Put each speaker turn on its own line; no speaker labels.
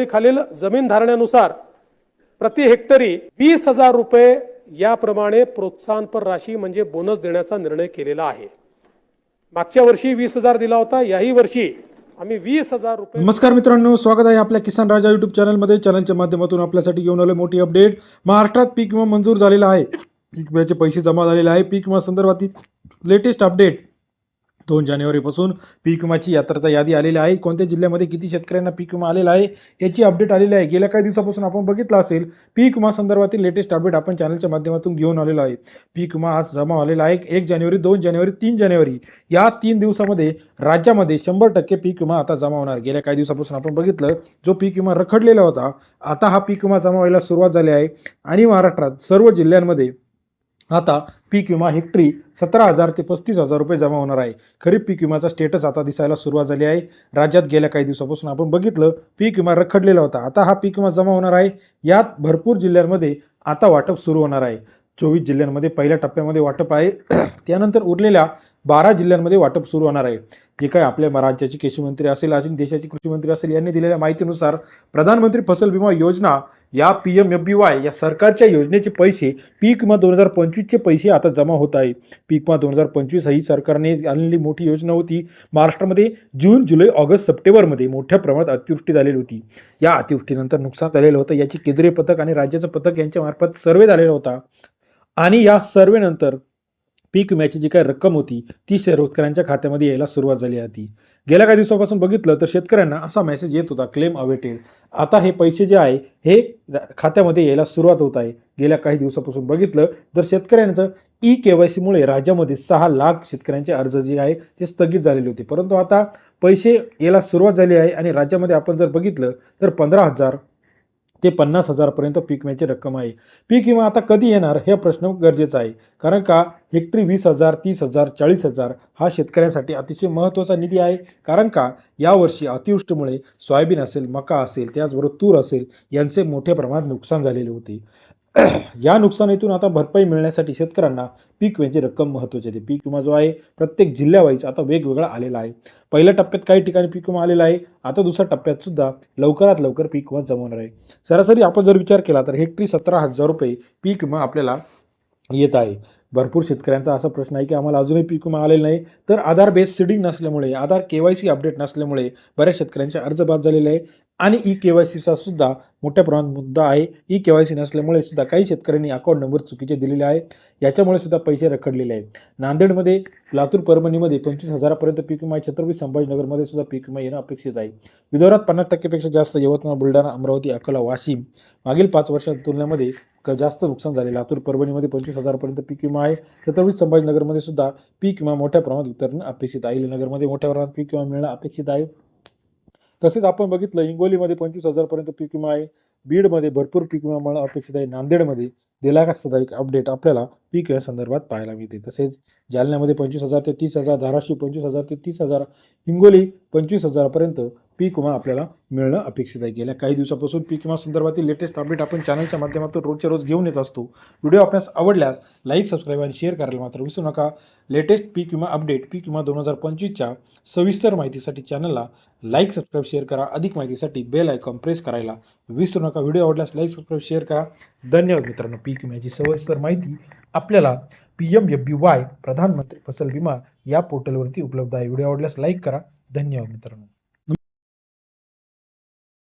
खालील जमीन धारण्यानुसार प्रति हेक्टरी 20,000 रुपये याप्रमाणे प्रोत्साहनपर राशी म्हणजे बोनस देण्याचा निर्णय केलेला आहे। मागच्या वर्षी 20,000 दिला होता, याही वर्षी आम्ही 20,000 रुपये।
नमस्कार मित्रांनो, स्वागत आहे आपल्या किसान राजा यूट्यूब चॅनलमध्ये। चॅनलच्या माध्यमातून आपल्यासाठी घेऊन आलो मोठी अपडेट। महाराष्ट्रात पीक विमा मंजूर झालेला आहे, पीक विम्याचे पैसे जमा झालेले आहे। पीक विमा संदर्भातील लेटेस्ट अपडेट 2 जानेवारीपासून पीक विम्याची यात्रा यादी आलेली आहे। कोणत्या जिल्ह्यामध्ये किती शेतकऱ्यांना पीक विमा आलेला आहे याची अपडेट आलेली आहे। गेल्या काही दिवसापासून आपण बघितलं असेल पीक विमा संदर्भातील लेटेस्ट अपडेट आपण चॅनलच्या माध्यमातून घेऊन आलेलो आहे। पीक विमा आज जमा झालेला आहे 1 जानेवारी, 2 जानेवारी, 3 जानेवारी या 3 दिवसामध्ये राज्यामध्ये 100% पीक विमा आता जमा होणार। गेल्या काही दिवसापासून आपण बघितलं जो पीक विमा रखडलेला होता, आता हा पीक विमा जमा व्हायला सुरुवात झाली आहे आणि महाराष्ट्रात सर्व जिल्ह्यांमध्ये आता पीक विमा हेक्टरी 17,000 ते 35,000 रुपये जमा होणार आहे। खरीप पीक विमाचा स्टेटस आता दिसायला सुरुवात झाली आहे। राज्यात गेल्या काही दिवसापासून आपण बघितलं पीक विमा रखडलेला होता, आता हा पीक विमा जमा होणार आहे। यात भरपूर जिल्ह्यांमध्ये आता वाटप सुरू होणार आहे। 24 जिल्ह्यांमध्ये पहिल्या टप्प्यामध्ये वाटप आहे, त्यानंतर उरलेल्या 12 जिल्ह्यांमध्ये वाटप सुरू होणार आहे। जे काय आपल्या राज्याचे कृषी मंत्री असेल आणि देशाचे कृषी मंत्री असेल यांनी दिलेल्या माहितीनुसार प्रधानमंत्री फसल विमा योजना या PMFBY या सरकारच्या योजनेचे पैसे पीक विमा 2025 चे पैसे आता जमा होत आहे। पीक विमा 2025 ही सरकारने आणलेली मोठी योजना होती। महाराष्ट्रामध्ये जून, जुलै, ऑगस्ट, सप्टेंबरमध्ये मोठ्या प्रमाणात अतिवृष्टी झालेली होती। या अतिवृष्टीनंतर नुकसान झालेलं होतं, याची केंद्रीय पथक आणि राज्याचं पथक यांच्या मार्फत सर्वे झालेला होता आणि या सर्वेनंतर पीक विम्याची जी काही रक्कम होती ती शेतकऱ्यांच्या खात्यामध्ये यायला सुरुवात झाली होती। गेल्या काही दिवसापासून बघितलं तर शेतकऱ्यांना असा मेसेज येत होता क्लेम अवेटेड। आता हे पैसे जे आहे हे खात्यामध्ये यायला सुरुवात होत आहे। गेल्या काही दिवसापासून बघितलं तर शेतकऱ्यांचं KYC मुळे राज्यामध्ये 6 लाख शेतकऱ्यांचे अर्ज जे आहे ते स्थगित झालेले होते, परंतु आता पैसे यायला सुरुवात झाली आहे आणि राज्यामध्ये आपण जर बघितलं तर 15,000 ते 50,000 पर्यंत पीक विम्याची रक्कम आहे। पीक विमा आता कधी येणार हे प्रश्न गरजेचा आहे, कारण का हेक्टरी 20,000, 30,000, 40,000 हा शेतकऱ्यांसाठी अतिशय महत्त्वाचा निधी आहे। कारण का यावर्षी अतिवृष्टीमुळे सोयाबीन असेल, मका असेल, त्याचबरोबर तूर असेल यांचे मोठ्या प्रमाणात नुकसान झालेले होते। या नुकसानीतून आता भरपाई मिळण्यासाठी शेतकऱ्यांना पीक विम्याची रक्कम महत्त्वाची आहे। पीक विमा जो आहे प्रत्येक जिल्ह्यावाईज आता वेगवेगळा आलेला आहे। पहिल्या टप्प्यात काही ठिकाणी पीक विमा आलेला आहे, आता दुसऱ्या टप्प्यात सुद्धा लवकरात लवकर पीक विमा जमा होणार आहे। सरासरी आपण जर विचार केला तर हेक्टरी 17,000 रुपये पीक विमा आपल्याला येत आहे। भरपूर शेतकऱ्यांचा असा प्रश्न आहे की आम्हाला अजूनही पीक विमा आलेला नाही, तर आधार बेस सीडिंग नसल्यामुळे, आधार KYC अपडेट नसल्यामुळे बऱ्याच शेतकऱ्यांचे अर्ज बाद झालेले आहे आणि KYCचा सुद्धा मोठ्या प्रमाणात मुद्दा आहे। KYC नसल्यामुळे सुद्धा काही शेतकऱ्यांनी अकाउंट नंबर चुकीचे दिलेले आहेत, याच्यामुळे सुद्धा पैसे रखडलेले आहेत। नांदेडमध्ये, लातूर, परभणीमध्ये 25,000 पर्यंत पीक विमा आहे। छत्रपती संभाजीनगरमध्ये सुद्धा पीक विमा येणं अपेक्षित आहे। विदर्भात 50% पेक्षा जास्त, यवतमाळ, बुलढाणा, अमरावती, अकोला, वाशिम मागील 5 वर्षांच्या तुलनेमध्ये जास्त नुकसान झाले। लातूर, परभणीमध्ये 25,000 पर्यंत पीक विमा आहे। छत्रपती संभाजीनगरमध्ये सुद्धा पीक विमा मोठ्या प्रमाणात वितरण अपेक्षित आहे। नगरमध्ये मोठ्या प्रमाणात पीक विमा मिळणं अपेक्षित आहे। तसेच आपण बघितलं हिंगोलीमध्ये 25,000 पर्यंत पीक विमा आहे। बीडमध्ये भरपूर पीक विमा मिळणं अपेक्षित आहे। नांदेडमध्ये दिला सुद्धा एक अपडेट आपल्याला पीक विमा संदर्भात पाहायला मिळते। तसेच जालन्यामध्ये 25,000 ते 30,000, धाराशिव 25,000 ते 30,000, हिंगोली 25,000 पर्यंत पीक विमा आपल्याला मिळणं अपेक्षित आहे। गेल्या काही दिवसापासून पीक विमा संदर्भातील लेटेस्ट अपडेट आपण चॅनलच्या माध्यमातून रोजच्या रोज घेऊन येत असतो। व्हिडिओ आपल्यास आवडल्यास लाईक, सबस्क्राईब आणि शेअर करायला मात्र विसरू नका। लेटेस्ट पीक विमा अपडेट, पीक विमा 2025च्या सविस्तर माहितीसाठी चॅनलला लाईक, सबस्क्राईब, शेअर करा। अधिक माहितीसाठी बेल आयकॉन प्रेस करायला विसरू नका। व्हिडिओ आवडल्यास लाईक, सबस्क्राईब, शेअर करा। धन्यवाद मित्रांनो। पीक विम्याची सविस्तर माहिती आपल्याला PMFBY प्रधानमंत्री फसल विमा या पोर्टलवरती उपलब्ध आहे। व्हिडिओ आवडल्यास लाईक करा। धन्यवाद मित्रांनो।